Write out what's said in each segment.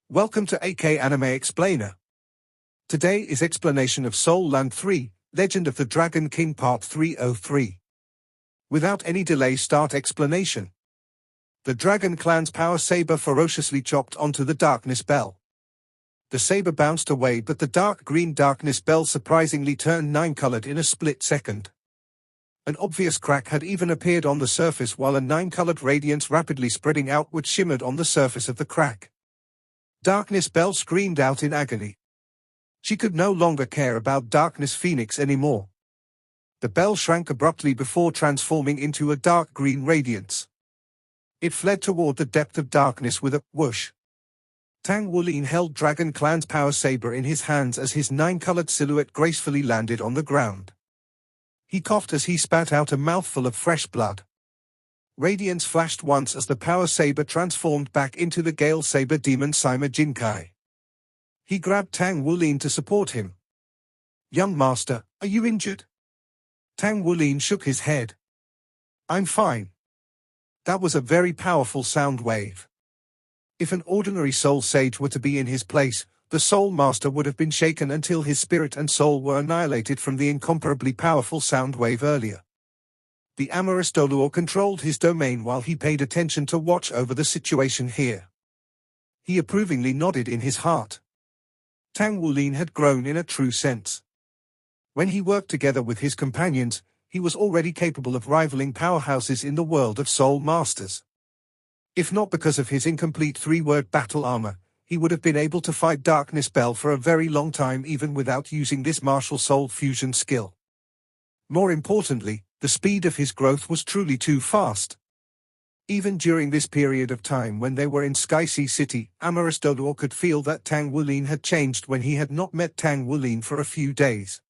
Welcome to AK Anime Explainer. Today is explanation of Soul Land 3, Legend of the Dragon King Part 303. Without any delay, start explanation. The Dragon Clan's power saber ferociously chopped onto the darkness bell. The saber bounced away, but the dark green darkness bell surprisingly turned nine-colored in a split second. An obvious crack had even appeared on the surface, while a nine-colored radiance rapidly spreading outward shimmered on the surface of the crack. Darkness Bell screamed out in agony. She could no longer care about Darkness Phoenix anymore. The bell shrank abruptly before transforming into a dark green radiance. It fled toward the depth of darkness with a whoosh. Tang Wulin held Dragon Clan's power saber in his hands as his nine-colored silhouette gracefully landed on the ground. He coughed as he spat out a mouthful of fresh blood. Radiance flashed once as the power saber transformed back into the Gale Saber Demon Sima Jinkai. He grabbed Tang Wulin to support him. "Young master, are you injured?" Tang Wulin shook his head. "I'm fine." That was a very powerful sound wave. If an ordinary soul sage were to be in his place, the soul master would have been shaken until his spirit and soul were annihilated from the incomparably powerful sound wave earlier. The amorous Doluor controlled his domain while he paid attention to watch over the situation here. He approvingly nodded in his heart. Tang Wulin had grown in a true sense. When he worked together with his companions, he was already capable of rivaling powerhouses in the world of soul masters. If not because of his incomplete three-word battle armor, he would have been able to fight Darkness Bell for a very long time even without using this martial soul fusion skill. More importantly, the speed of his growth was truly too fast. Even during this period of time when they were in Sky Sea City, amorous Doluor could feel that Tang Wulin had changed when he had not met Tang Wulin for a few days.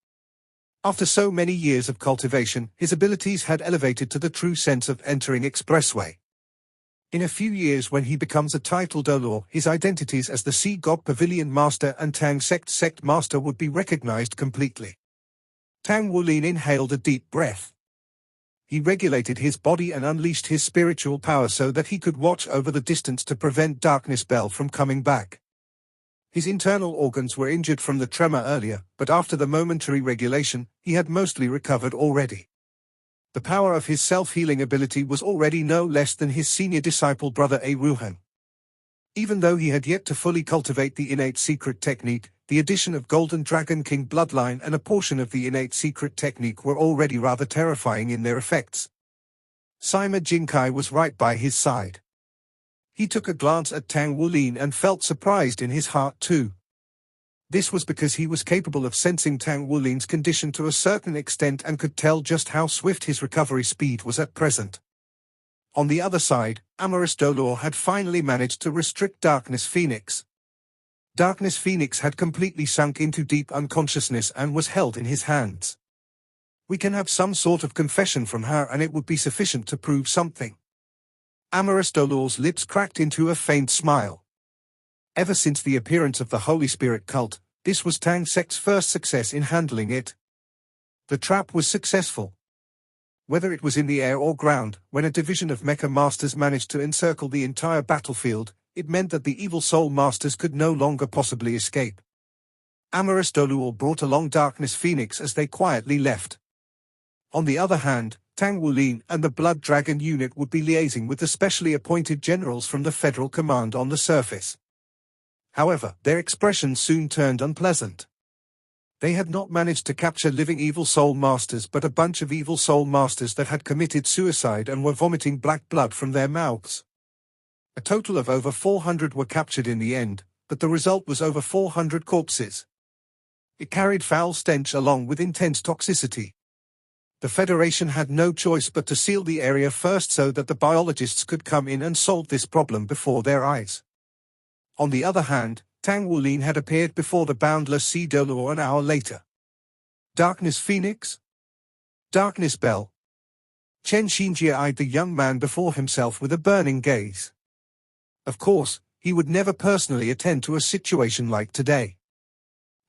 After so many years of cultivation, his abilities had elevated to the true sense of entering expressway. In a few years, when he becomes a titled Doluor, his identities as the Sea God Pavilion Master and Tang Sect Master would be recognized completely. Tang Wulin inhaled a deep breath. He regulated his body and unleashed his spiritual power so that he could watch over the distance to prevent Darkness Bell from coming back. His internal organs were injured from the tremor earlier, but after the momentary regulation, he had mostly recovered already. The power of his self-healing ability was already no less than his senior disciple brother Ruhan. Even though he had yet to fully cultivate the innate secret technique, the addition of Golden Dragon King bloodline and a portion of the innate secret technique were already rather terrifying in their effects. Sima Jinkai was right by his side. He took a glance at Tang Wulin and felt surprised in his heart too. This was because he was capable of sensing Tang Wulin's condition to a certain extent and could tell just how swift his recovery speed was at present. On the other side, amorous Doluor had finally managed to restrict Darkness Phoenix. Darkness Phoenix had completely sunk into deep unconsciousness and was held in his hands. "We can have some sort of confession from her and it would be sufficient to prove something." Amorous Doluor's lips cracked into a faint smile. Ever since the appearance of the Holy Spirit cult, this was Tang Sect's first success in handling it. The trap was successful. Whether it was in the air or ground, when a division of Mecha Masters managed to encircle the entire battlefield, it meant that the evil soul masters could no longer possibly escape. Amorous Doluor brought along Darkness Phoenix as they quietly left. On the other hand, Tang Wulin and the Blood Dragon unit would be liaising with the specially appointed generals from the Federal Command on the surface. However, their expressions soon turned unpleasant. They had not managed to capture living evil soul masters but a bunch of evil soul masters that had committed suicide and were vomiting black blood from their mouths. A total of over 400 were captured in the end, but the result was over 400 corpses. It carried foul stench along with intense toxicity. The Federation had no choice but to seal the area first so that the biologists could come in and solve this problem before their eyes. On the other hand, Tang Wulin had appeared before the boundless Sea Doluor an hour later. Darkness Phoenix? Darkness Bell? Chen Xinjie eyed the young man before himself with a burning gaze. Of course, he would never personally attend to a situation like today.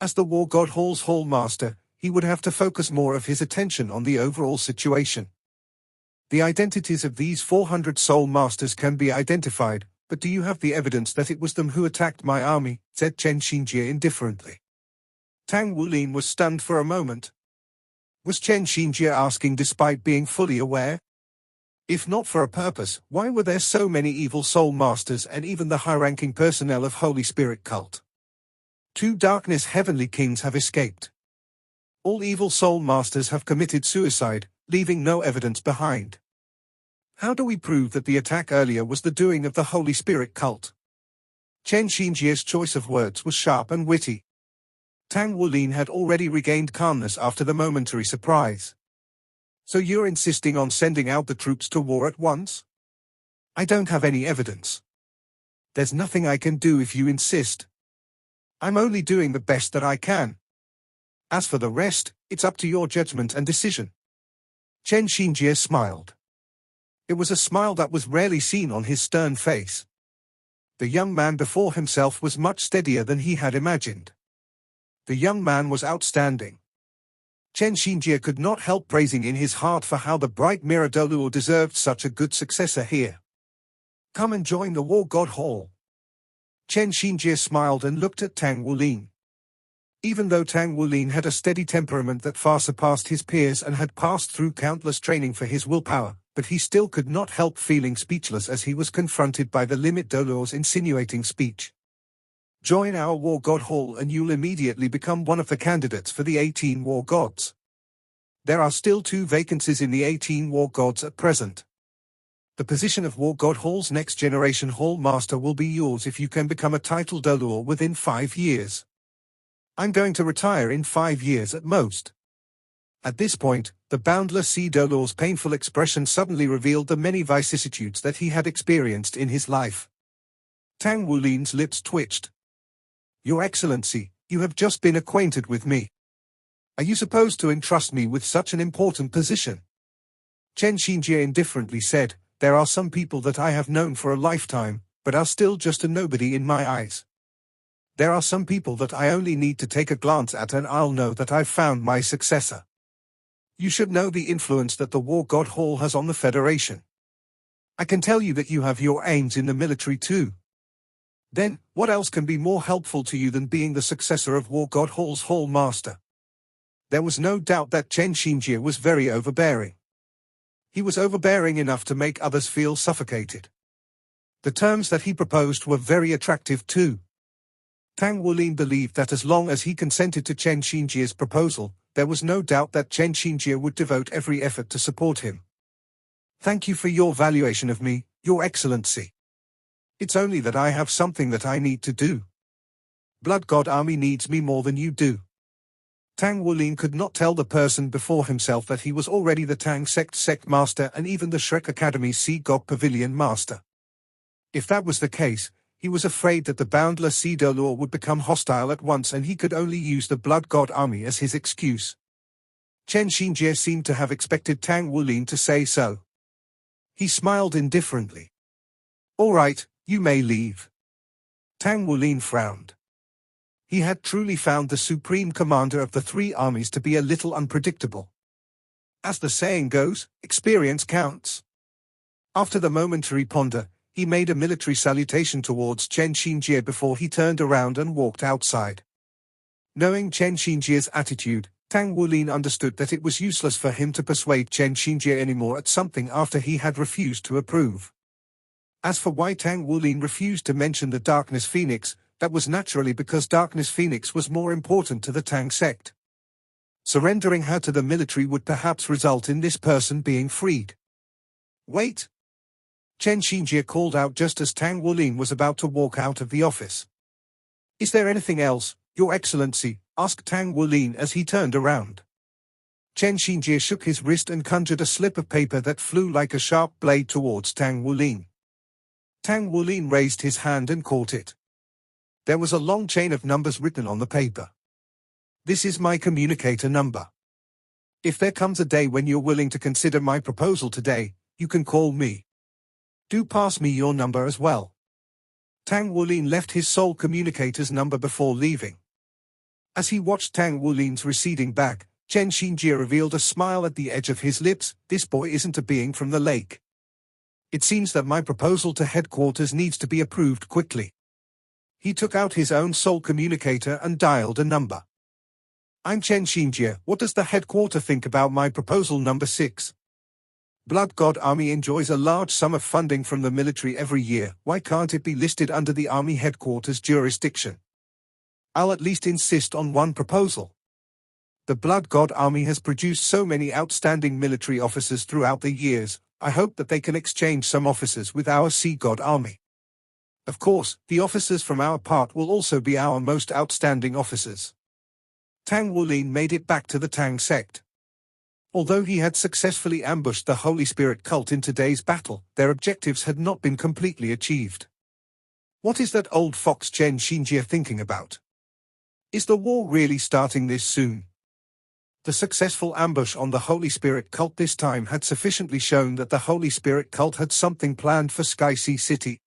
As the War God Hall's Hall Master, he would have to focus more of his attention on the overall situation. The identities of these 400 soul masters can be identified, But do you have the evidence that it was them who attacked my army? Said Chen Xinjie indifferently. Tang Wulin was stunned for a moment. Was Chen Xinjie asking despite being fully aware? If not for a purpose, why were there so many evil soul masters and even the high-ranking personnel of Holy Spirit cult? 2 darkness heavenly kings have escaped. All evil soul masters have committed suicide, leaving no evidence behind. How do we prove that the attack earlier was the doing of the Holy Spirit cult? Chen Xinjie's choice of words was sharp and witty. Tang Wulin had already regained calmness after the momentary surprise. So you're insisting on sending out the troops to war at once? I don't have any evidence. There's nothing I can do if you insist. I'm only doing the best that I can. As for the rest, it's up to your judgment and decision. Chen Xinjie smiled. It was a smile that was rarely seen on his stern face. The young man before himself was much steadier than he had imagined. The young man was outstanding. Chen Xinjie could not help praising in his heart for how the bright mirror Doluo deserved such a good successor here. Come and join the War God Hall. Chen Xinjie smiled and looked at Tang Wulin. Even though Tang Wulin had a steady temperament that far surpassed his peers and had passed through countless training for his willpower, but he still could not help feeling speechless as he was confronted by the limit Doluo's insinuating speech. Join our War God Hall and you'll immediately become one of the candidates for the 18 War Gods. There are still 2 vacancies in the 18 War Gods at present. The position of War God Hall's next generation Hall Master will be yours if you can become a title Doluo within 5 years. I'm going to retire in 5 years at most. At this point, the boundless sea Doluo's painful expression suddenly revealed the many vicissitudes that he had experienced in his life. Tang Wulin's lips twitched. Your Excellency, you have just been acquainted with me. Are you supposed to entrust me with such an important position? Chen Xinjie indifferently said, there are some people that I have known for a lifetime, but are still just a nobody in my eyes. There are some people that I only need to take a glance at and I'll know that I've found my successor. You should know the influence that the War God Hall has on the Federation. I can tell you that you have your aims in the military too. Then, what else can be more helpful to you than being the successor of War God Hall's Hall Master? There was no doubt that Chen Xinjie was very overbearing. He was overbearing enough to make others feel suffocated. The terms that he proposed were very attractive too. Tang Wulin believed that as long as he consented to Chen Xinjie's proposal, there was no doubt that Chen Xinjie would devote every effort to support him. Thank you for your valuation of me, Your Excellency. It's only that I have something that I need to do. Blood God Army needs me more than you do. Tang Wulin could not tell the person before himself that he was already the Tang Sect Master and even the Shrek Academy Sea God Pavilion Master. If that was the case, he was afraid that the boundless Sea Doluo would become hostile at once and he could only use the Blood God Army as his excuse. Chen Xinjie seemed to have expected Tang Wulin to say so. He smiled indifferently. All right, you may leave. Tang Wulin frowned. He had truly found the supreme commander of the 3 armies to be a little unpredictable. As the saying goes, experience counts. After the momentary ponder, he made a military salutation towards Chen Xinjie before he turned around and walked outside. Knowing Chen Xinjie's attitude, Tang Wulin understood that it was useless for him to persuade Chen Xinjie anymore at something after he had refused to approve. As for why Tang Wulin refused to mention the Darkness Phoenix, that was naturally because Darkness Phoenix was more important to the Tang sect. Surrendering her to the military would perhaps result in this person being freed. Wait! Chen Xinjie called out just as Tang Wulin was about to walk out of the office. Is there anything else, Your Excellency? Asked Tang Wulin as he turned around. Chen Xinjie shook his wrist and conjured a slip of paper that flew like a sharp blade towards Tang Wulin. Tang Wulin raised his hand and caught it. There was a long chain of numbers written on the paper. This is my communicator number. If there comes a day when you're willing to consider my proposal today, you can call me. Do pass me your number as well. Tang Wulin left his soul communicator's number before leaving. As he watched Tang Wulin's receding back, Chen Xinjie revealed a smile at the edge of his lips. This boy isn't a being from the lake. It seems that my proposal to headquarters needs to be approved quickly. He took out his own soul communicator and dialed a number. I'm Chen Xinjie. What does the headquarter think about my proposal number 6? Blood God Army enjoys a large sum of funding from the military every year. Why can't it be listed under the Army headquarters jurisdiction? I'll at least insist on one proposal. The Blood God Army has produced so many outstanding military officers throughout the years. I hope that they can exchange some officers with our Sea God Army. Of course, the officers from our part will also be our most outstanding officers. Tang Wulin made it back to the Tang sect. Although he had successfully ambushed the Holy Spirit cult in today's battle, their objectives had not been completely achieved. What is that old fox Chen Xinjie thinking about? Is the war really starting this soon? The successful ambush on the Holy Spirit cult this time had sufficiently shown that the Holy Spirit cult had something planned for Sky Sea City.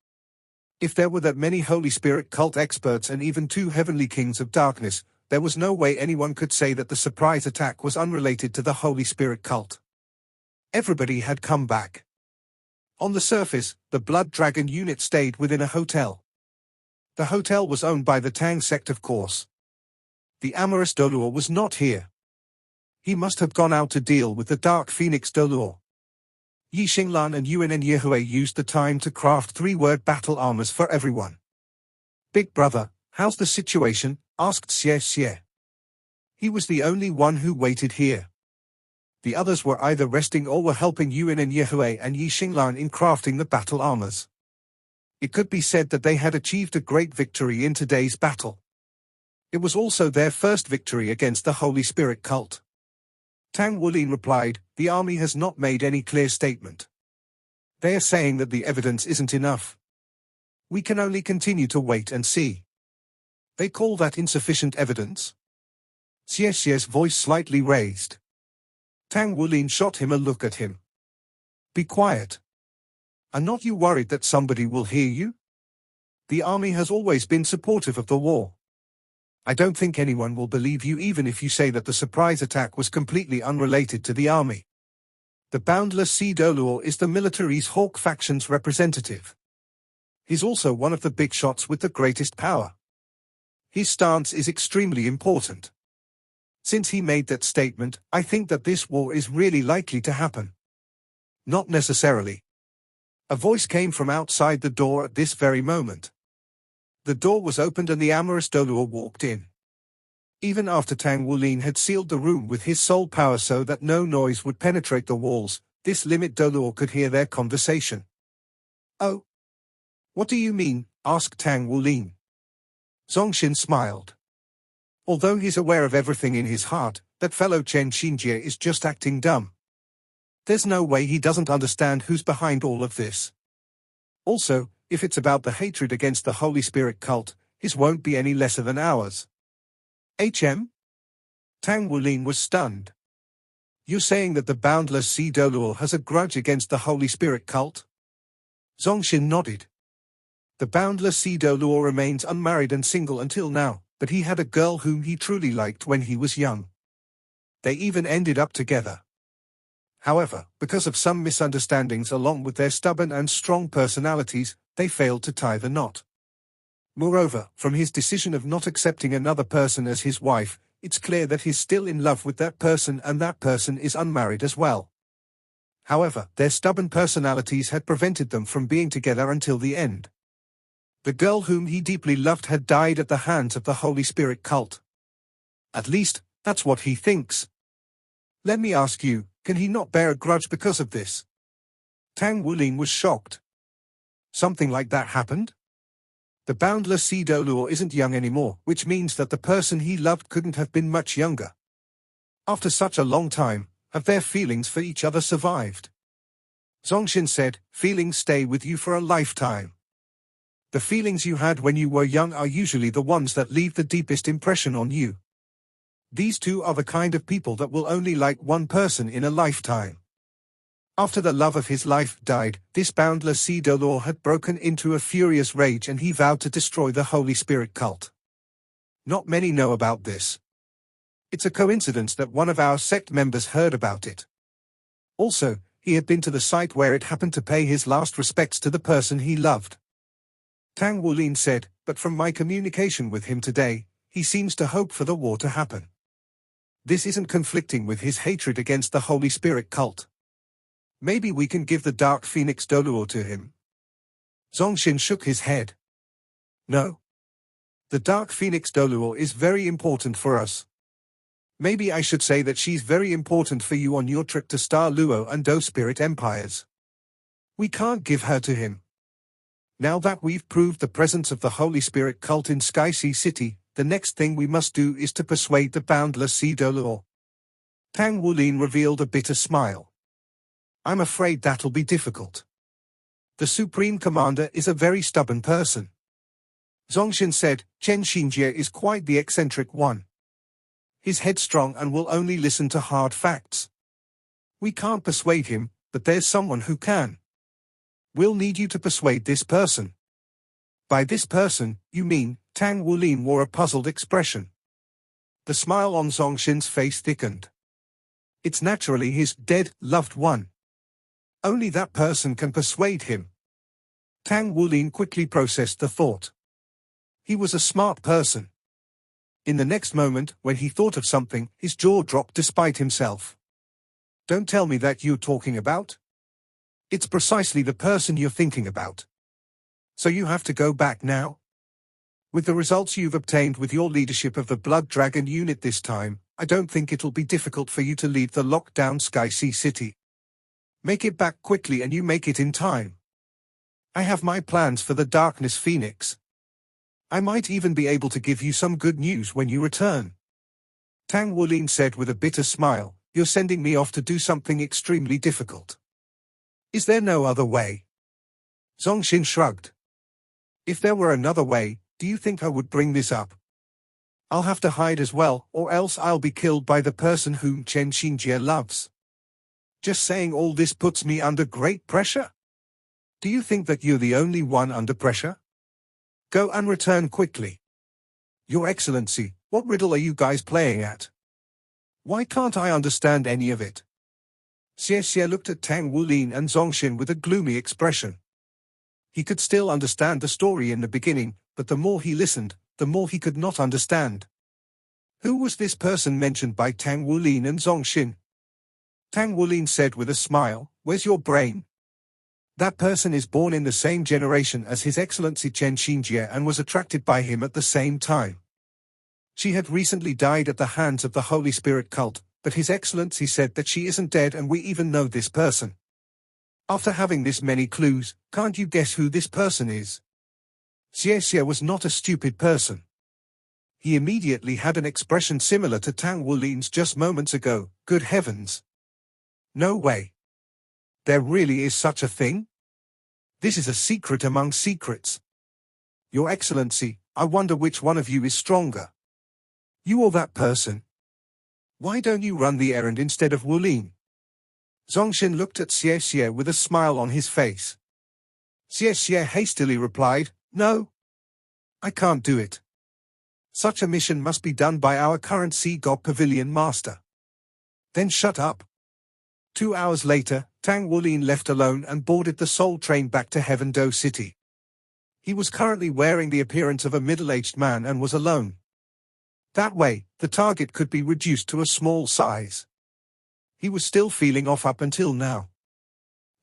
If there were that many Holy Spirit cult experts and even 2 heavenly kings of darkness, there was no way anyone could say that the surprise attack was unrelated to the Holy Spirit cult. Everybody had come back. On the surface, the Blood Dragon unit stayed within a hotel. The hotel was owned by the Tang sect, of course. The amorous Doluo was not here. He must have gone out to deal with the Dark Phoenix Doluo. Yi Xinglan and Yuan and Yehui used the time to craft 3-word battle armors for everyone. Big brother, how's the situation? Asked Xie Xie. He was the only one who waited here. The others were either resting or were helping Yuan and Yehui and Yi Xinglan in crafting the battle armors. It could be said that they had achieved a great victory in today's battle. It was also their first victory against the Holy Spirit cult. Tang Wulin replied, the army has not made any clear statement. They are saying that the evidence isn't enough. We can only continue to wait and see. They call that insufficient evidence? Xie Xie's voice slightly raised. Tang Wulin shot him a look at him. Be quiet. Are not you worried that somebody will hear you? The army has always been supportive of the war. I don't think anyone will believe you even if you say that the surprise attack was completely unrelated to the army. The Boundless Sea Doluo is the military's Hawk faction's representative. He's also one of the big shots with the greatest power. His stance is extremely important. Since he made that statement, I think that this war is really likely to happen. Not necessarily. A voice came from outside the door at this very moment. The door was opened and the amorous Doluo walked in. Even after Tang Wulin had sealed the room with his soul power so that no noise would penetrate the walls, this limit Doluo could hear their conversation. Oh? What do you mean? Asked Tang Wulin. Zongxin smiled. Although he's aware of everything in his heart, that fellow Chen Xinjie is just acting dumb. There's no way he doesn't understand who's behind all of this. Also, if it's about the hatred against the Holy Spirit cult, his won't be any lesser than ours. HM? Tang Wulin was stunned. You're saying that the Boundless Sea Doluo has a grudge against the Holy Spirit cult? Zongxin nodded. The Boundless Sea Doluo remains unmarried and single until now, but he had a girl whom he truly liked when he was young. They even ended up together. However, because of some misunderstandings along with their stubborn and strong personalities, they failed to tie the knot. Moreover, from his decision of not accepting another person as his wife, it's clear that he's still in love with that person and that person is unmarried as well. However, their stubborn personalities had prevented them from being together until the end. The girl whom he deeply loved had died at the hands of the Holy Spirit cult. At least, that's what he thinks. Let me ask you, can he not bear a grudge because of this? Tang Wulin was shocked. Something like that happened? The Boundless Sea Doluo isn't young anymore, which means that the person he loved couldn't have been much younger. After such a long time, have their feelings for each other survived? Zongxin said, feelings stay with you for a lifetime. The feelings you had when you were young are usually the ones that leave the deepest impression on you. These two are the kind of people that will only like one person in a lifetime. After the love of his life died, this Boundless Sea Doluo had broken into a furious rage and he vowed to destroy the Holy Spirit cult. Not many know about this. It's a coincidence that one of our sect members heard about it. Also, He had been to the site where it happened to pay his last respects to the person he loved. Tang Wulin said, but from my communication with him today, he seems to hope for the war to happen. This isn't conflicting with his hatred against the Holy Spirit cult. Maybe we can give the Dark Phoenix Doluo to him. Zongxin shook his head. No. The Dark Phoenix Doluo is very important for us. Maybe I should say that she's very important for you on your trip to Star Luo and Do Spirit Empires. We can't give her to him. Now that we've proved the presence of the Holy Spirit cult in Sky Sea City, the next thing we must do is to persuade the Boundless Sea Doluo. Tang Wulin revealed a bitter smile. I'm afraid that'll be difficult. The Supreme Commander is a very stubborn person. Zongxin said, Chen Xinjie is quite the eccentric one. He's headstrong and will only listen to hard facts. We can't persuade him, but there's someone who can. We'll need you to persuade this person. By this person, you mean? Tang Wulin wore a puzzled expression. The smile on Zongxin's face thickened. It's naturally his dead, loved one. Only that person can persuade him. Tang Wulin quickly processed the thought. He was a smart person. In the next moment, when he thought of something, his jaw dropped despite himself. Don't tell me that you're talking about? It's precisely the person you're thinking about. So you have to go back now? With the results you've obtained with your leadership of the Blood Dragon unit this time, I don't think it'll be difficult for you to leave the locked-down Sky Sea City. Make it back quickly and you make it in time. I have my plans for the Darkness Phoenix. I might even be able to give you some good news when you return. Tang Wulin said with a bitter smile, you're sending me off to do something extremely difficult. Is there no other way? Zongxin shrugged. If there were another way, do you think I would bring this up? I'll have to hide as well, or else I'll be killed by the person whom Chen Xinjie loves. Just saying all this puts me under great pressure. Do you think that you're the only one under pressure? Go and return quickly. Your Excellency, what riddle are you guys playing at? Why can't I understand any of it? Xie looked at Tang Wulin and Zongxin with a gloomy expression. He could still understand the story in the beginning, but the more he listened, the more he could not understand. Who was this person mentioned by Tang Wulin and Zongxin? Tang Wulin said with a smile, where's your brain? That person is born in the same generation as His Excellency Chen Xinjie and was attracted by him at the same time. She had recently died at the hands of the Holy Spirit cult, but His Excellency said that she isn't dead and we even know this person. After having this many clues, can't you guess who this person is? Xie was not a stupid person. He immediately had an expression similar to Tang Wulin's just moments ago. Good heavens! No way! There really is such a thing? This is a secret among secrets. Your Excellency, I wonder which one of you is stronger. You or that person? Why don't you run the errand instead of Wulin? Zongxin looked at Xie with a smile on his face. Xie hastily replied, no. I can't do it. Such a mission must be done by our current Sea God Pavilion Master. Then shut up. 2 hours later, Tang Wulin left alone and boarded the Soul train back to Heaven Do City. He was currently wearing the appearance of a middle-aged man and was alone. That way, the target could be reduced to a small size. He was still feeling off up until now.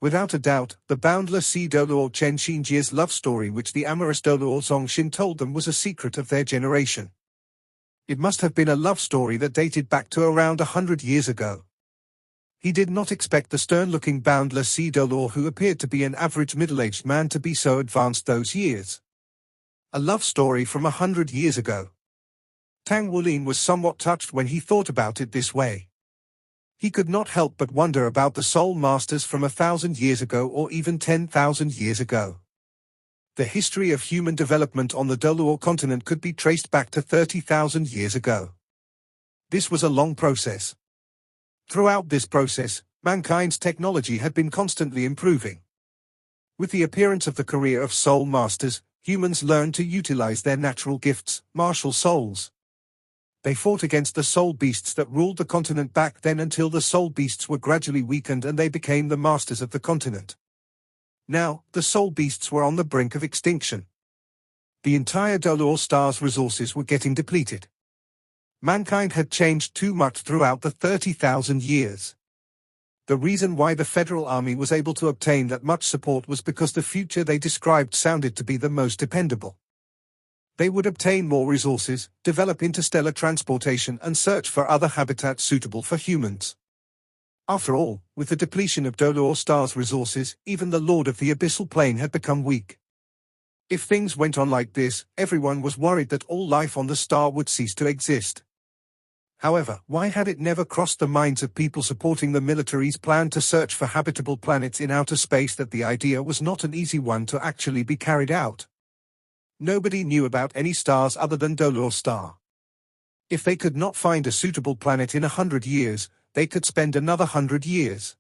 Without a doubt, the boundless Sea Doluo Chen Xinjie's love story which the amorous Doluo Zongxin told them was a secret of their generation. It must have been a love story that dated back to around 100 years ago. He did not expect the stern-looking boundless Sea Doluo who appeared to be an average middle-aged man to be so advanced those years. A love story from 100 years ago. Tang Wulin was somewhat touched when he thought about it this way. He could not help but wonder about the Soul Masters from 1,000 years ago or even 10,000 years ago. The history of human development on the Doluo continent could be traced back to 30,000 years ago. This was a long process. Throughout this process, mankind's technology had been constantly improving. With the appearance of the career of Soul Masters, humans learned to utilize their natural gifts, martial souls. They fought against the soul beasts that ruled the continent back then until the soul beasts were gradually weakened and they became the masters of the continent. Now, the soul beasts were on the brink of extinction. The entire Dolor star's resources were getting depleted. Mankind had changed too much throughout the 30,000 years. The reason why the Federal Army was able to obtain that much support was because the future they described sounded to be the most dependable. They would obtain more resources, develop interstellar transportation and search for other habitats suitable for humans. After all, with the depletion of Dolor star's resources, even the Lord of the Abyssal Plane had become weak. If things went on like this, everyone was worried that all life on the star would cease to exist. However, why had it never crossed the minds of people supporting the military's plan to search for habitable planets in outer space that the idea was not an easy one to actually be carried out? Nobody knew about any stars other than Dolor star. If they could not find a suitable planet in 100 years, they could spend another 100 years.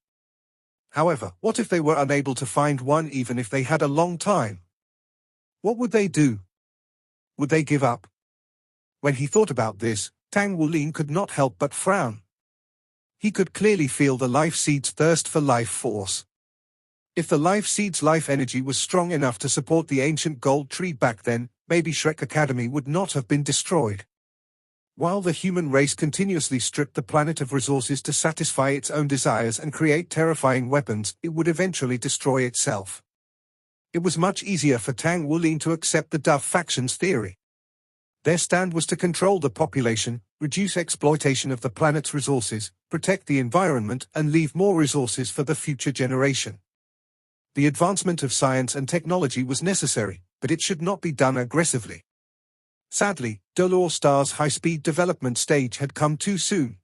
However, what if they were unable to find one even if they had a long time? What would they do? Would they give up? When he thought about this, Tang Wulin could not help but frown. He could clearly feel the life seed's thirst for life force. If the life seed's life energy was strong enough to support the ancient gold tree back then, maybe Shrek Academy would not have been destroyed. While the human race continuously stripped the planet of resources to satisfy its own desires and create terrifying weapons, it would eventually destroy itself. It was much easier for Tang Wulin to accept the Dove faction's theory. Their stand was to control the population, reduce exploitation of the planet's resources, protect the environment and leave more resources for the future generation. The advancement of science and technology was necessary, but it should not be done aggressively. Sadly, Dolor star's high-speed development stage had come too soon.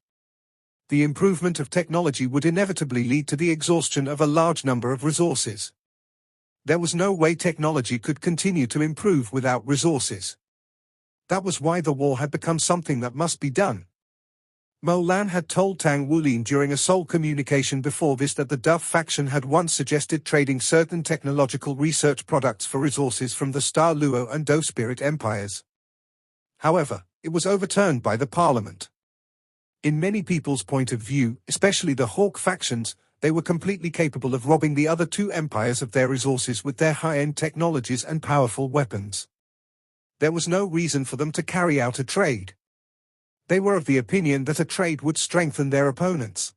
The improvement of technology would inevitably lead to the exhaustion of a large number of resources. There was no way technology could continue to improve without resources. That was why the war had become something that must be done. Mo Lan had told Tang Wulin during a soul communication before this that the Dove faction had once suggested trading certain technological research products for resources from the Star Luo and Do Spirit empires. However, it was overturned by the parliament. In many people's point of view, especially the Hawk factions, they were completely capable of robbing the other two empires of their resources with their high-end technologies and powerful weapons. There was no reason for them to carry out a trade. They were of the opinion that a trade would strengthen their opponents.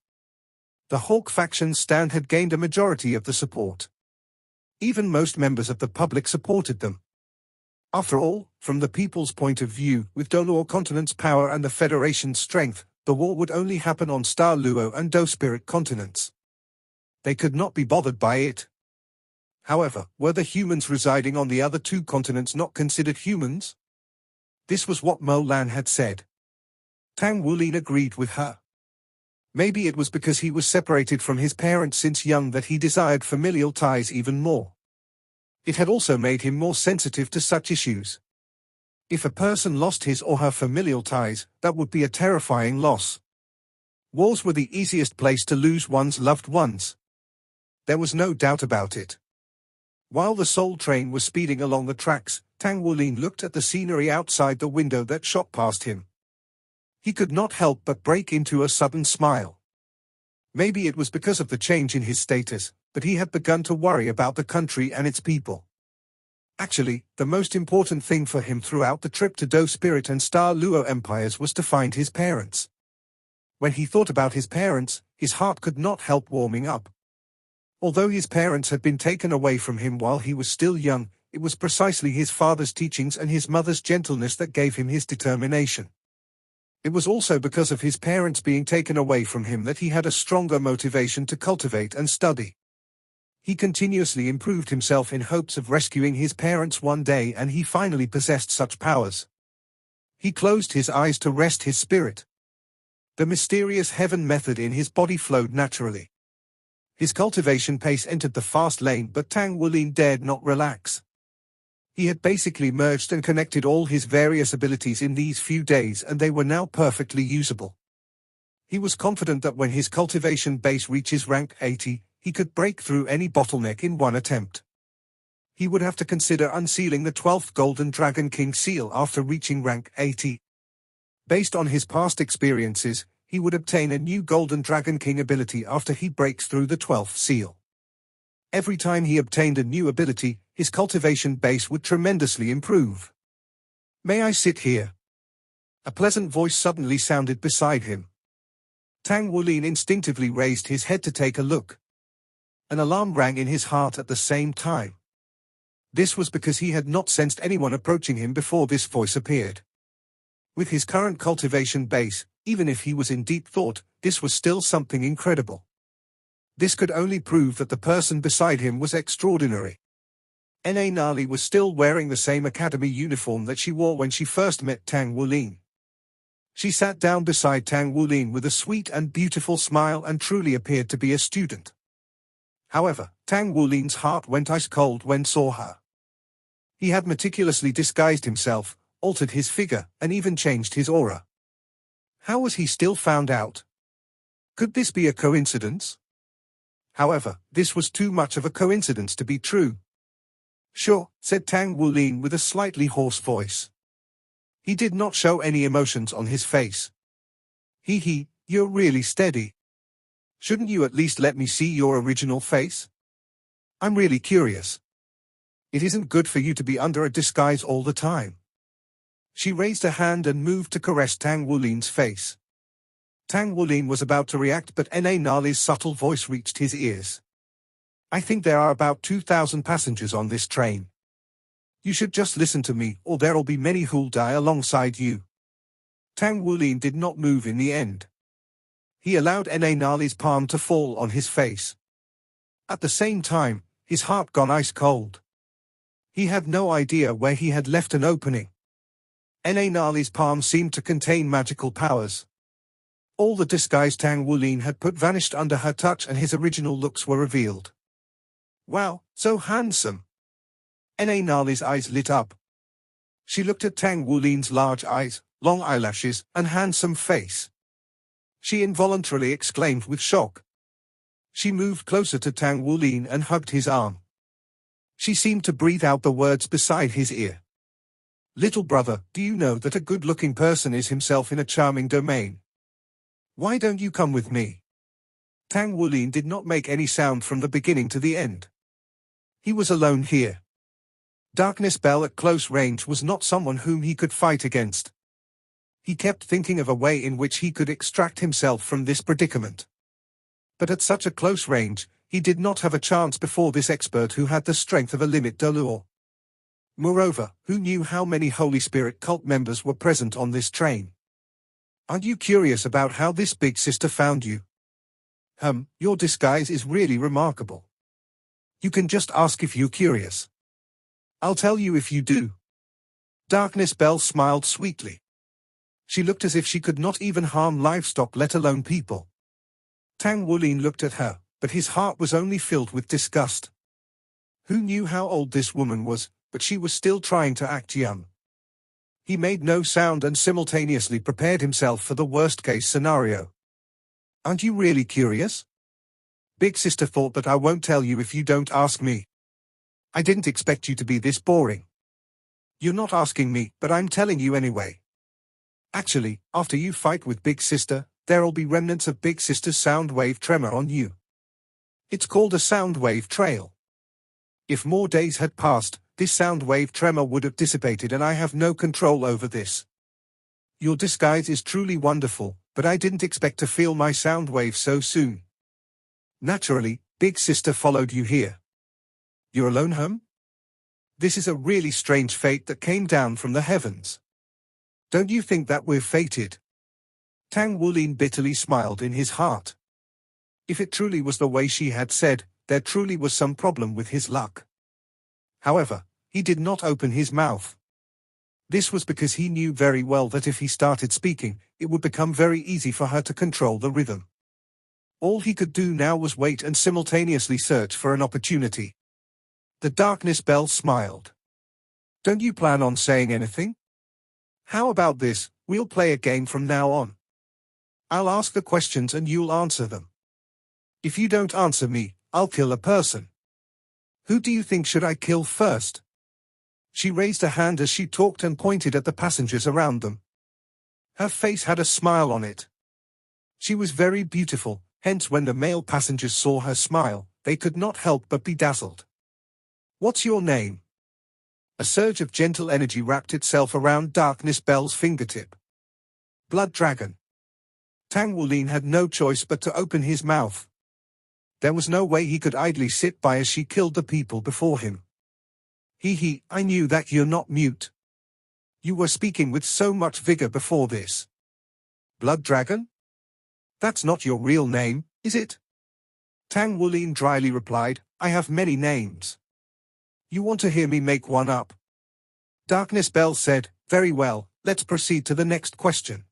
The Hawk faction's stand had gained a majority of the support. Even most members of the public supported them. After all, from the people's point of view, with Dolor continent's power and the Federation's strength, the war would only happen on Star Luo and Do Spirit continents. They could not be bothered by it. However, were the humans residing on the other two continents not considered humans? This was what Mo Lan had said. Tang Wulin agreed with her. Maybe it was because he was separated from his parents since young that he desired familial ties even more. It had also made him more sensitive to such issues. If a person lost his or her familial ties, that would be a terrifying loss. Wars were the easiest place to lose one's loved ones. There was no doubt about it. While the soul train was speeding along the tracks, Tang Wulin looked at the scenery outside the window that shot past him. He could not help but break into a sudden smile. Maybe it was because of the change in his status, but he had begun to worry about the country and its people. Actually, the most important thing for him throughout the trip to Do Spirit and Star Luo empires was to find his parents. When he thought about his parents, his heart could not help warming up. Although his parents had been taken away from him while he was still young, it was precisely his father's teachings and his mother's gentleness that gave him his determination. It was also because of his parents being taken away from him that he had a stronger motivation to cultivate and study. He continuously improved himself in hopes of rescuing his parents one day, and he finally possessed such powers. He closed his eyes to rest his spirit. The mysterious heaven method in his body flowed naturally. His cultivation pace entered the fast lane, but Tang Wulin dared not relax. He had basically merged and connected all his various abilities in these few days, and they were now perfectly usable. He was confident that when his cultivation base reaches rank 80, he could break through any bottleneck in one attempt. He would have to consider unsealing the 12th Golden Dragon King seal after reaching rank 80. Based on his past experiences, he would obtain a new Golden Dragon King ability after he breaks through the 12th seal. Every time he obtained a new ability, his cultivation base would tremendously improve. "May I sit here?" A pleasant voice suddenly sounded beside him. Tang Wulin instinctively raised his head to take a look. An alarm rang in his heart at the same time. This was because he had not sensed anyone approaching him before this voice appeared. With his current cultivation base, even if he was in deep thought, this was still something incredible. This could only prove that the person beside him was extraordinary. Na Nali was still wearing the same academy uniform that she wore when she first met Tang Wulin. She sat down beside Tang Wulin with a sweet and beautiful smile and truly appeared to be a student. However, Tang Wulin's heart went ice cold when saw her. He had meticulously disguised himself, altered his figure, and even changed his aura. How was he still found out? Could this be a coincidence? However, this was too much of a coincidence to be true. "Sure," said Tang Wulin with a slightly hoarse voice. He did not show any emotions on his face. You're really steady. Shouldn't you at least let me see your original face? I'm really curious. It isn't good for you to be under a disguise all the time." She raised a hand and moved to caress Tang Wulin's face. Tang Wulin was about to react, but Na Nali's subtle voice reached his ears. "I think there are about 2,000 passengers on this train. You should just listen to me, or there'll be many who'll die alongside you." Tang Wulin did not move in the end. He allowed Na Nali's palm to fall on his face. At the same time, his heart gone ice cold. He had no idea where he had left an opening. Na Nali's palm seemed to contain magical powers. All the disguise Tang Wulin had put vanished under her touch and his original looks were revealed. "Wow, so handsome." Na Nali's eyes lit up. She looked at Tang Wulin's large eyes, long eyelashes, and handsome face. She involuntarily exclaimed with shock. She moved closer to Tang Wulin and hugged his arm. She seemed to breathe out the words beside his ear. "Little brother, do you know that a good-looking person is himself in a charming domain? Why don't you come with me?" Tang Wulin did not make any sound from the beginning to the end. He was alone here. Darkness Bell at close range was not someone whom he could fight against. He kept thinking of a way in which he could extract himself from this predicament. But at such a close range, he did not have a chance before this expert who had the strength of a limit d'Allure. Moreover, who knew how many Holy Spirit cult members were present on this train? "Aren't you curious about how this big sister found you?" Your disguise is really remarkable. You can just ask if you're curious. I'll tell you if you do." Darkness Bell smiled sweetly. She looked as if she could not even harm livestock, let alone people. Tang Wulin looked at her, but his heart was only filled with disgust. Who knew how old this woman was, but she was still trying to act young. He made no sound and simultaneously prepared himself for the worst-case scenario. "Aren't you really curious? Big sister thought that I won't tell you if you don't ask me. I didn't expect you to be this boring. You're not asking me, but I'm telling you anyway. Actually, after you fight with Big Sister, there'll be remnants of Big Sister's sound wave tremor on you. It's called a sound wave trail. If more days had passed, this sound wave tremor would have dissipated and I have no control over this. Your disguise is truly wonderful, but I didn't expect to feel my sound wave so soon. Naturally, Big Sister followed you here. You're alone home? This is a really strange fate that came down from the heavens. Don't you think that we're fated?" Tang Wulin bitterly smiled in his heart. If it truly was the way she had said, there truly was some problem with his luck. However, he did not open his mouth. This was because he knew very well that if he started speaking, it would become very easy for her to control the rhythm. All he could do now was wait and simultaneously search for an opportunity. The Darkness Bell smiled. "Don't you plan on saying anything? How about this, we'll play a game from now on. I'll ask the questions and you'll answer them. If you don't answer me, I'll kill a person. Who do you think should I kill first?" She raised a hand as she talked and pointed at the passengers around them. Her face had a smile on it. She was very beautiful, hence when the male passengers saw her smile, they could not help but be dazzled. "What's your name?" A surge of gentle energy wrapped itself around Darkness Bell's fingertip. "Blood Dragon." Tang Wulin had no choice but to open his mouth. There was no way he could idly sit by as she killed the people before him. I knew that you're not mute. You were speaking with so much vigor before this." "Blood Dragon? That's not your real name, is it?" Tang Wulin dryly replied, "I have many names. You want to hear me make one up?" Darkness Bell said, "Very well, let's proceed to the next question.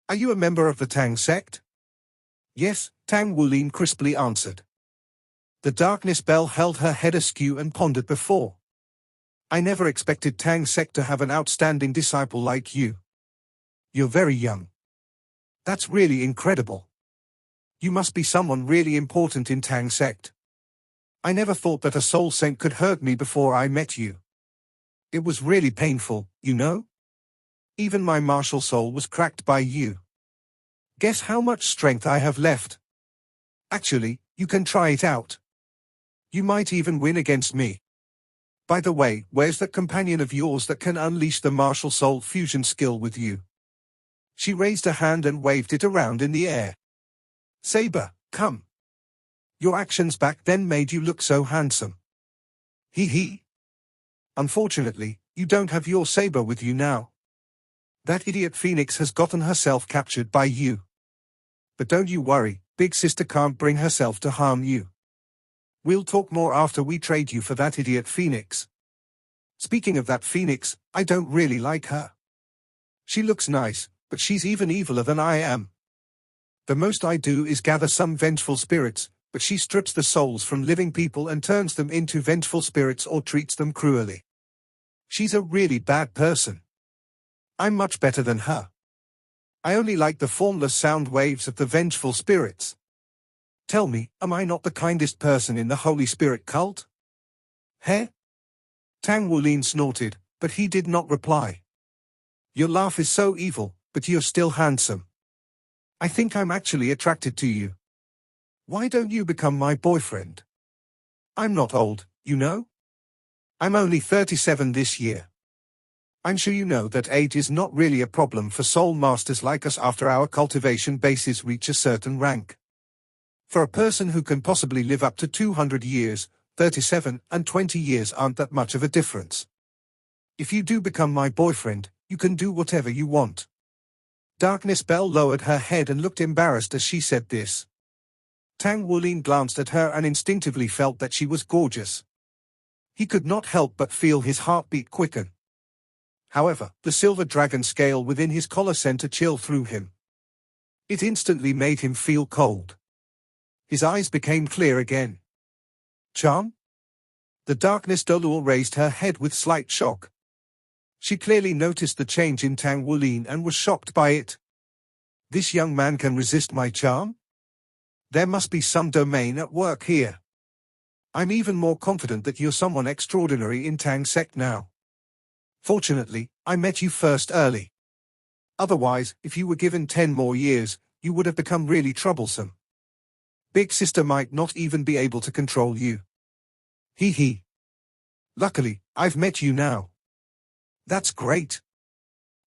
Are you a member of the Tang sect?" "Yes," Tang Wulin crisply answered. The Darkness Bell held her head askew and pondered before. "I never expected Tang sect to have an outstanding disciple like you. You're very young. That's really incredible. You must be someone really important in Tang sect. I never thought that a soul saint could hurt me before I met you. It was really painful, you know? Even my martial soul was cracked by you. Guess how much strength I have left? Actually, you can try it out. You might even win against me. By the way, where's that companion of yours that can unleash the martial soul fusion skill with you?" She raised a hand and waved it around in the air. "Saber, come. Your actions back then made you look so handsome." He. "Unfortunately, you don't have your saber with you now. That idiot Phoenix has gotten herself captured by you. But don't you worry, Big Sister can't bring herself to harm you. We'll talk more after we trade you for that idiot Phoenix. Speaking of that Phoenix, I don't really like her. She looks nice, but she's even eviler than I am. The most I do is gather some vengeful spirits, but she strips the souls from living people and turns them into vengeful spirits or treats them cruelly. She's a really bad person. I'm much better than her. I only like the formless sound waves of the vengeful spirits. Tell me, am I not the kindest person in the Holy Spirit cult?" "Heh?" Tang Wulin snorted, but he did not reply. "Your laugh is so evil, but you're still handsome. I think I'm actually attracted to you. Why don't you become my boyfriend? I'm not old, you know? I'm only 37 this year. I'm sure you know that age is not really a problem for soul masters like us after our cultivation bases reach a certain rank. For a person who can possibly live up to 200 years, 37 and 20 years aren't that much of a difference. If you do become my boyfriend, you can do whatever you want." Darkness Bell lowered her head and looked embarrassed as she said this. Tang Wulin glanced at her and instinctively felt that she was gorgeous. He could not help but feel his heartbeat quicken. However, the silver dragon scale within his collar sent a chill through him. It instantly made him feel cold. His eyes became clear again. "Charm?" The Darkness Dolor raised her head with slight shock. She clearly noticed the change in Tang Wulin and was shocked by it. "This young man can resist my charm? There must be some domain at work here. I'm even more confident that you're someone extraordinary in Tang sect now. Fortunately, I met you first early. Otherwise, if you were given 10 more years, you would have become really troublesome. Big Sister might not even be able to control you." He. "Luckily, I've met you now." "That's great."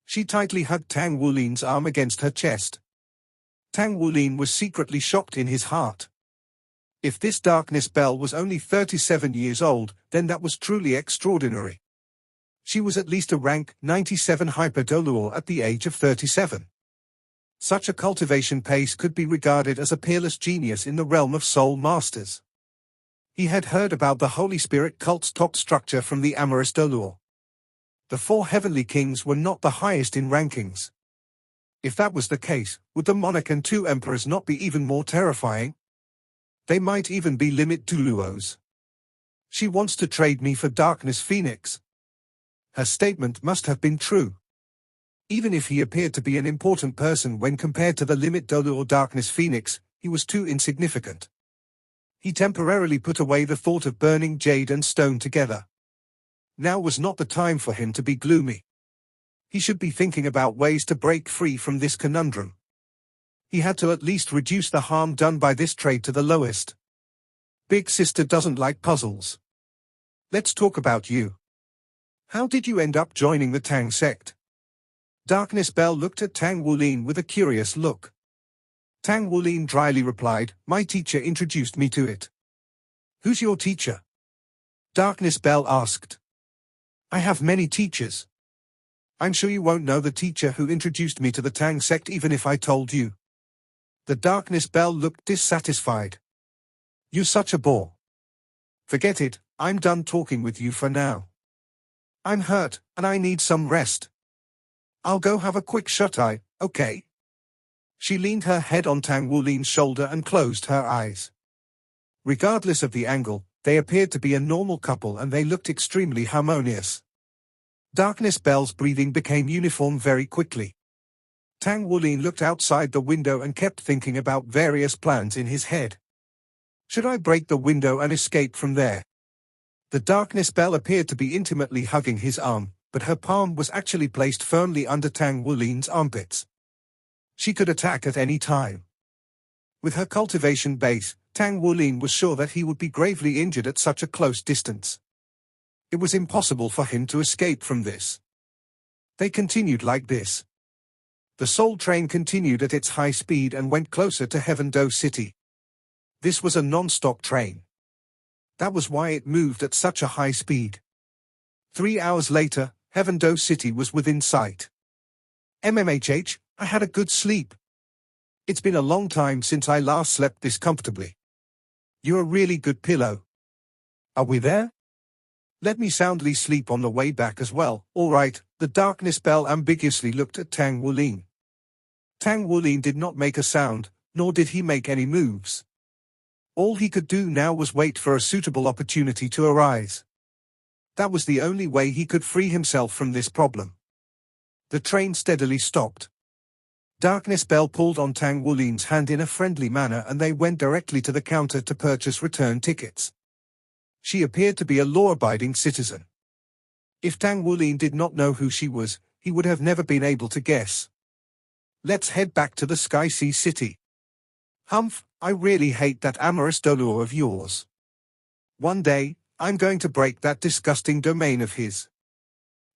She tightly hugged Tang Wulin's arm against her chest. Tang Wulin was secretly shocked in his heart. If this Darkness Bell was only 37 years old, then that was truly extraordinary. She was at least a rank 97 Hyperdolor at the age of 37. Such a cultivation pace could be regarded as a peerless genius in the realm of soul masters. He had heard about the Holy Spirit cult's top structure from the Amorous Dolor. The 4 heavenly kings were not the highest in rankings. If that was the case, would the monarch and 2 emperors not be even more terrifying? They might even be limit Duluos. She wants to trade me for Darkness Phoenix. Her statement must have been true. Even if he appeared to be an important person when compared to the limit Dolor or Darkness Phoenix, he was too insignificant. He temporarily put away the thought of burning jade and stone together. Now was not the time for him to be gloomy. He should be thinking about ways to break free from this conundrum. He had to at least reduce the harm done by this trade to the lowest. Big sister doesn't like puzzles. Let's talk about you. How did you end up joining the Tang sect? Darkness Bell looked at Tang Wulin with a curious look. Tang Wulin dryly replied, "My teacher introduced me to it." "Who's your teacher?" Darkness Bell asked. "I have many teachers. I'm sure you won't know the teacher who introduced me to the Tang sect even if I told you." The Darkness Bell looked dissatisfied. "You're such a bore. Forget it, I'm done talking with you for now. I'm hurt, and I need some rest. I'll go have a quick shut-eye, okay?" She leaned her head on Tang Wulin's shoulder and closed her eyes. Regardless of the angle, they appeared to be a normal couple and they looked extremely harmonious. Darkness Bell's breathing became uniform very quickly. Tang Wulin looked outside the window and kept thinking about various plans in his head. Should I break the window and escape from there? The Darkness Bell appeared to be intimately hugging his arm, but her palm was actually placed firmly under Tang Wulin's armpits. She could attack at any time. With her cultivation base, Tang Wulin was sure that he would be gravely injured at such a close distance. It was impossible for him to escape from this. They continued like this. The Soul Train continued at its high speed and went closer to Heaven Do City. This was a non-stop train. That was why it moved at such a high speed. 3 hours later, Heaven Do City was within sight. "MMHH, I had a good sleep. It's been a long time since I last slept this comfortably. You're a really good pillow. Are we there? Let me soundly sleep on the way back as well." "All right," the Darkness Bell ambiguously looked at Tang Wulin. Tang Wulin did not make a sound, nor did he make any moves. All he could do now was wait for a suitable opportunity to arise. That was the only way he could free himself from this problem. The train steadily stopped. Darkness Bell pulled on Tang Wulin's hand in a friendly manner and they went directly to the counter to purchase return tickets. She appeared to be a law-abiding citizen. If Tang Wulin did not know who she was, he would have never been able to guess. "Let's head back to the Sky Sea City." "Humph, I really hate that amorous dolor of yours. One day, I'm going to break that disgusting domain of his.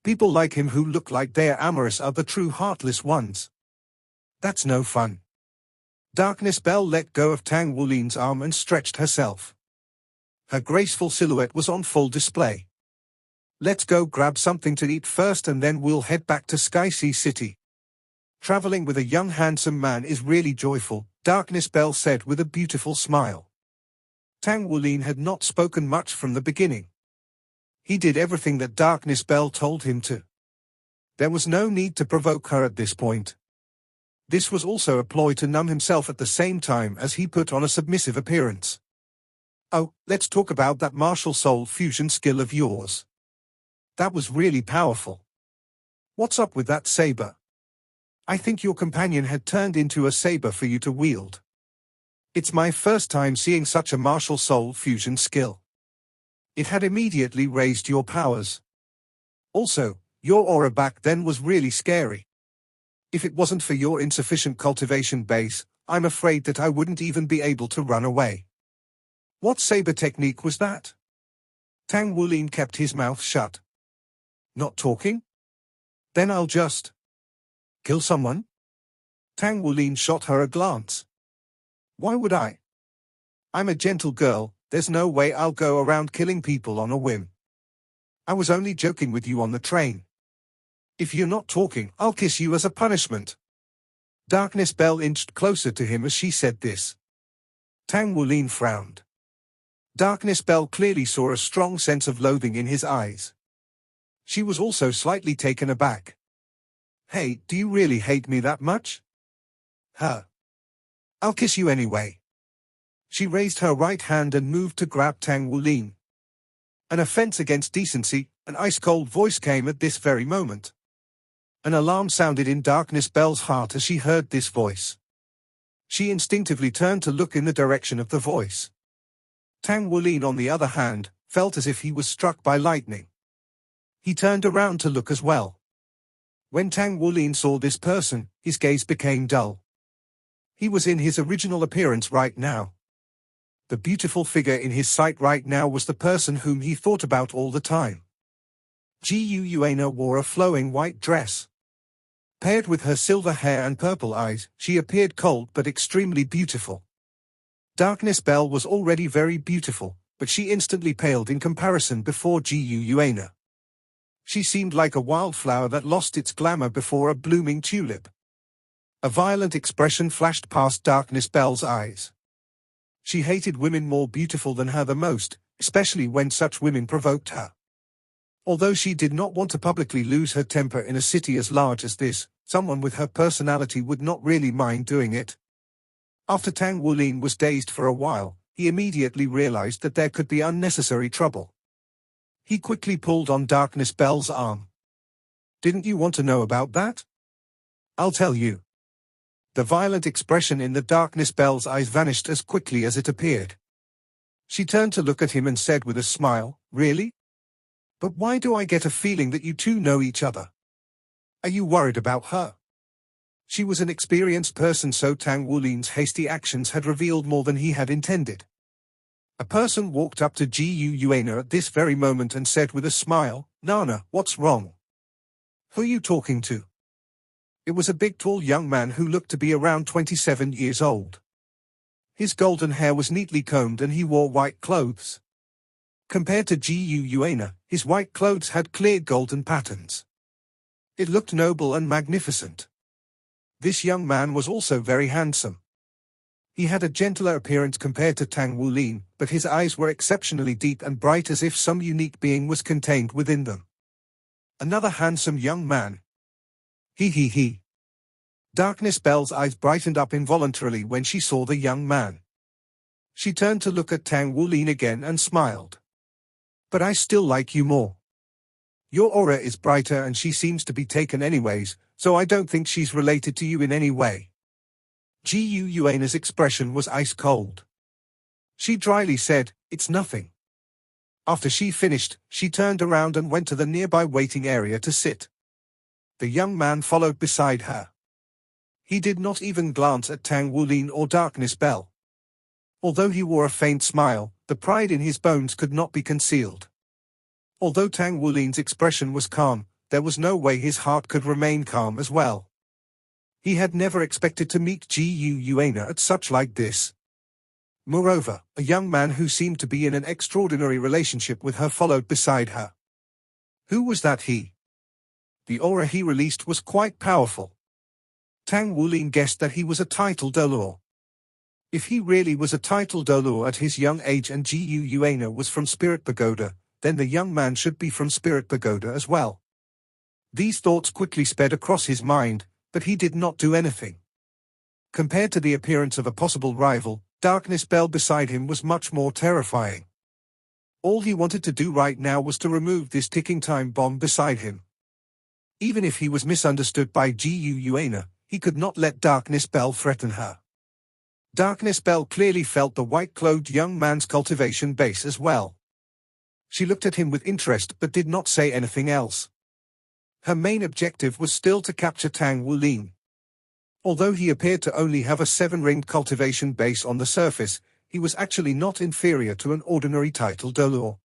People like him who look like they're amorous are the true heartless ones. That's no fun." Darkness Bell let go of Tang Wulin's arm and stretched herself. Her graceful silhouette was on full display. "Let's go grab something to eat first and then we'll head back to Sky Sea City." "Traveling with a young handsome man is really joyful," Darkness Bell said with a beautiful smile. Tang Wulin had not spoken much from the beginning. He did everything that Darkness Bell told him to. There was no need to provoke her at this point. This was also a ploy to numb himself at the same time as he put on a submissive appearance. "Oh, let's talk about that martial soul fusion skill of yours. That was really powerful. What's up with that saber? I think your companion had turned into a saber for you to wield. It's my first time seeing such a martial soul fusion skill. It had immediately raised your powers. Also, your aura back then was really scary. If it wasn't for your insufficient cultivation base, I'm afraid that I wouldn't even be able to run away." "What saber technique was that?" Tang Wulin kept his mouth shut. "Not talking? Then I'll just kill someone?" Tang Wulin shot her a glance. "Why would I? I'm a gentle girl, there's no way I'll go around killing people on a whim. I was only joking with you on the train. If you're not talking, I'll kiss you as a punishment." Darkness Bell inched closer to him as she said this. Tang Wulin frowned. Darkness Bell clearly saw a strong sense of loathing in his eyes. She was also slightly taken aback. "Hey, do you really hate me that much?" "Huh. I'll kiss you anyway." She raised her right hand and moved to grab Tang Wulin. An offense against decency, an ice-cold voice came at this very moment. An alarm sounded in Darkness Bell's heart as she heard this voice. She instinctively turned to look in the direction of the voice. Tang Wulin, on the other hand, felt as if he was struck by lightning. He turned around to look as well. When Tang Wulin saw this person, his gaze became dull. He was in his original appearance right now. The beautiful figure in his sight right now was the person whom he thought about all the time. Jiu Yuana wore a flowing white dress. Paired with her silver hair and purple eyes, she appeared cold but extremely beautiful. Darkness Bell was already very beautiful, but she instantly paled in comparison before Jiu Yuana. She seemed like a wildflower that lost its glamour before a blooming tulip. A violent expression flashed past Darkness Bell's eyes. She hated women more beautiful than her the most, especially when such women provoked her. Although she did not want to publicly lose her temper in a city as large as this, someone with her personality would not really mind doing it. After Tang Wulin was dazed for a while, he immediately realized that there could be unnecessary trouble. He quickly pulled on Darkness Bell's arm. "Didn't you want to know about that? I'll tell you." The violent expression in the Darkness Bell's eyes vanished as quickly as it appeared. She turned to look at him and said with a smile, "Really? But why do I get a feeling that you two know each other? Are you worried about her?" She was an experienced person, so Tang Wulin's hasty actions had revealed more than he had intended. A person walked up to Jiu Yuana at this very moment and said with a smile, "Nana, what's wrong? Who are you talking to?" It was a big tall young man who looked to be around 27 years old. His golden hair was neatly combed and he wore white clothes. Compared to Jiu Yuana, his white clothes had clear golden patterns. It looked noble and magnificent. This young man was also very handsome. He had a gentler appearance compared to Tang Wulin, but his eyes were exceptionally deep and bright, as if some unique being was contained within them. Another handsome young man. He. Darkness Bell's eyes brightened up involuntarily when she saw the young man. She turned to look at Tang Wulin again and smiled. "But I still like you more. Your aura is brighter and she seems to be taken anyways, so I don't think she's related to you in any way." Jiu Yuana's expression was ice cold. She dryly said, "It's nothing." After she finished, she turned around and went to the nearby waiting area to sit. The young man followed beside her. He did not even glance at Tang Wulin or Darkness Bell. Although he wore a faint smile, the pride in his bones could not be concealed. Although Tang Wulin's expression was calm, there was no way his heart could remain calm as well. He had never expected to meet Jiu Yuana at such like this. Moreover, a young man who seemed to be in an extraordinary relationship with her followed beside her. Who was that he? The aura he released was quite powerful. Tang Wulin guessed that he was a title d'honneur. If he really was a title d'honneur at his young age and Jiu Yuana was from Spirit Pagoda, then the young man should be from Spirit Pagoda as well. These thoughts quickly sped across his mind, but he did not do anything. Compared to the appearance of a possible rival, Darkness Bell beside him was much more terrifying. All he wanted to do right now was to remove this ticking time bomb beside him. Even if he was misunderstood by Jiu Yuana, he could not let Darkness Bell threaten her. Darkness Bell clearly felt the white-clothed young man's cultivation base as well. She looked at him with interest but did not say anything else. Her main objective was still to capture Tang Wulin. Although he appeared to only have a 7-ringed cultivation base on the surface, he was actually not inferior to an ordinary title d'honneur.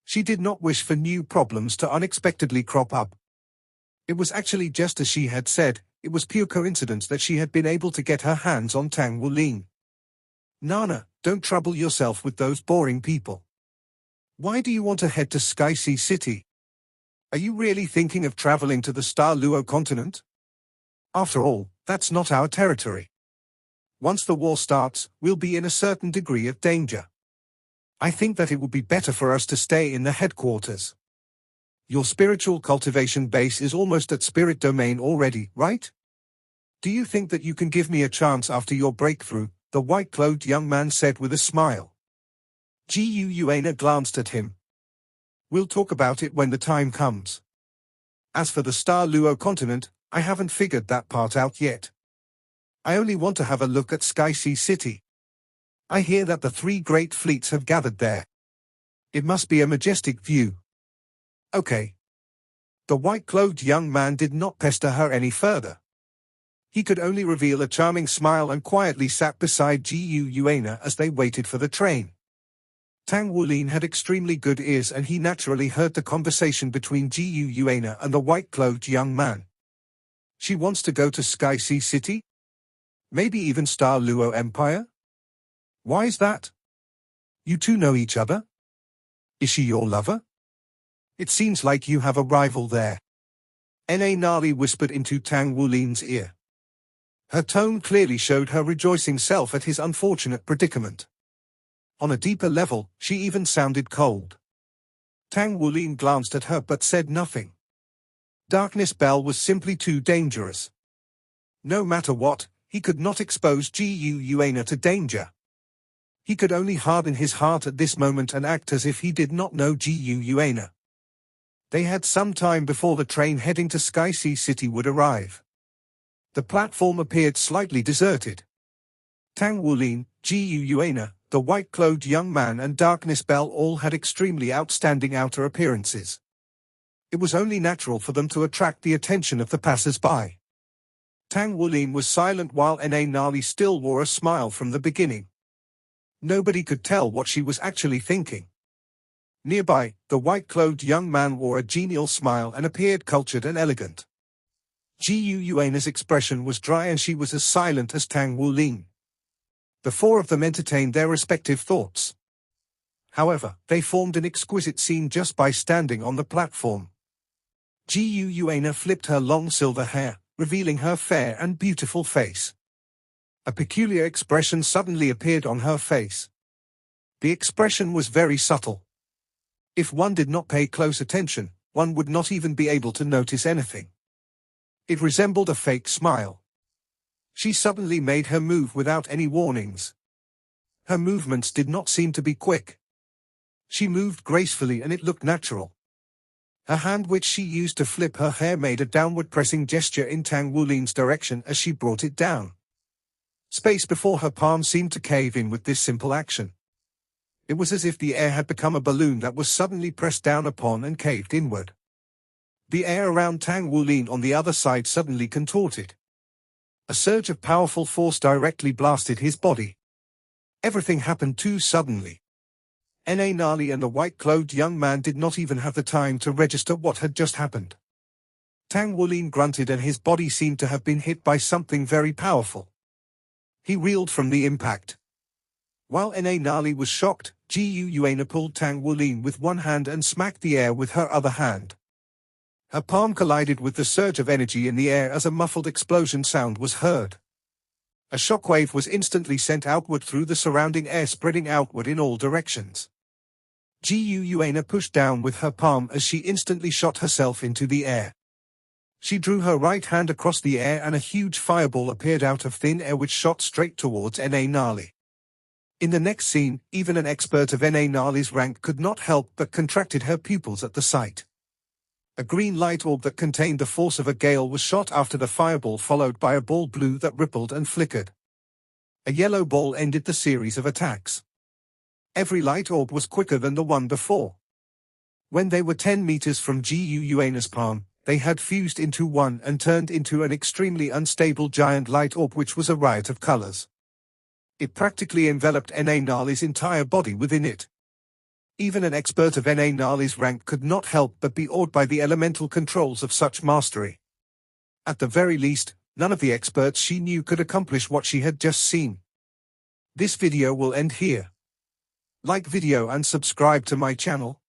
She did not wish for new problems to unexpectedly crop up. It was actually just as she had said, it was pure coincidence that she had been able to get her hands on Tang Wulin. "Nana, don't trouble yourself with those boring people. Why do you want to head to Sky Sea City? Are you really thinking of traveling to the Star Luo continent? After all, that's not our territory. Once the war starts, we'll be in a certain degree of danger. I think that it would be better for us to stay in the headquarters. Your spiritual cultivation base is almost at spirit domain already, right? Do you think that you can give me a chance after your breakthrough?" the white-clothed young man said with a smile. Jiu Yuana glanced at him. "We'll talk about it when the time comes. As for the Star Luo continent, I haven't figured that part out yet. I only want to have a look at Sky Sea City. I hear that the 3 great fleets have gathered there. It must be a majestic view." "Okay. The white-clothed young man did not pester her any further. He could only reveal a charming smile and quietly sat beside Gu Yuana as they waited for the train. Tang Wulin had extremely good ears and he naturally heard the conversation between Gu Yuana and the white-clothed young man. She wants to go to Sky Sea City? Maybe even Star Luo Empire? Why is that? You two know each other? Is she your lover? It seems like you have a rival there. Na Nali whispered into Tang Wulin's ear. Her tone clearly showed her rejoicing self at his unfortunate predicament. On a deeper level, she even sounded cold. Tang Wulin glanced at her but said nothing. Darkness Bell was simply too dangerous. No matter what, he could not expose Gu Yuana to danger. He could only harden his heart at this moment and act as if he did not know Gu Yuana. They had some time before the train heading to Sky Sea City would arrive. The platform appeared slightly deserted. Tang Wulin, Gu Yuana, the white-clothed young man and Darkness Bell all had extremely outstanding outer appearances. It was only natural for them to attract the attention of the passers-by. Tang Wulin was silent while Na Nali still wore a smile from the beginning. Nobody could tell what she was actually thinking. Nearby, the white-clothed young man wore a genial smile and appeared cultured and elegant. Gu Yuana's expression was dry and she was as silent as Tang Wulin. The four of them entertained their respective thoughts. However, they formed an exquisite scene just by standing on the platform. Gu Yuana flipped her long silver hair, revealing her fair and beautiful face. A peculiar expression suddenly appeared on her face. The expression was very subtle. If one did not pay close attention, one would not even be able to notice anything. It resembled a fake smile. She suddenly made her move without any warnings. Her movements did not seem to be quick. She moved gracefully and it looked natural. Her hand which she used to flip her hair made a downward pressing gesture in Tang Wulin's direction as she brought it down. Space before her palm seemed to cave in with this simple action. It was as if the air had become a balloon that was suddenly pressed down upon and caved inward. The air around Tang Wulin on the other side suddenly contorted. A surge of powerful force directly blasted his body. Everything happened too suddenly. Na Nali and the white-clothed young man did not even have the time to register what had just happened. Tang Wulin grunted and his body seemed to have been hit by something very powerful. He reeled from the impact. While Na Nali was shocked, Gu Yuana pulled Tang Wulin with one hand and smacked the air with her other hand. Her palm collided with the surge of energy in the air as a muffled explosion sound was heard. A shockwave was instantly sent outward through the surrounding air, spreading outward in all directions. Gu Yuana pushed down with her palm as she instantly shot herself into the air. She drew her right hand across the air and a huge fireball appeared out of thin air which shot straight towards Na Nali. In the next scene, even an expert of Na Nali's rank could not help but contracted her pupils at the sight. A green light orb that contained the force of a gale was shot after the fireball, followed by a ball blue that rippled and flickered. A yellow ball ended the series of attacks. Every light orb was quicker than the one before. When they were 10 meters from Gu Yuana's palm, they had fused into one and turned into an extremely unstable giant light orb which was a riot of colors. It practically enveloped Na Nali's entire body within it. Even an expert of Na Nali's rank could not help but be awed by the elemental controls of such mastery. At the very least, none of the experts she knew could accomplish what she had just seen. This video will end here. Like video and subscribe to my channel.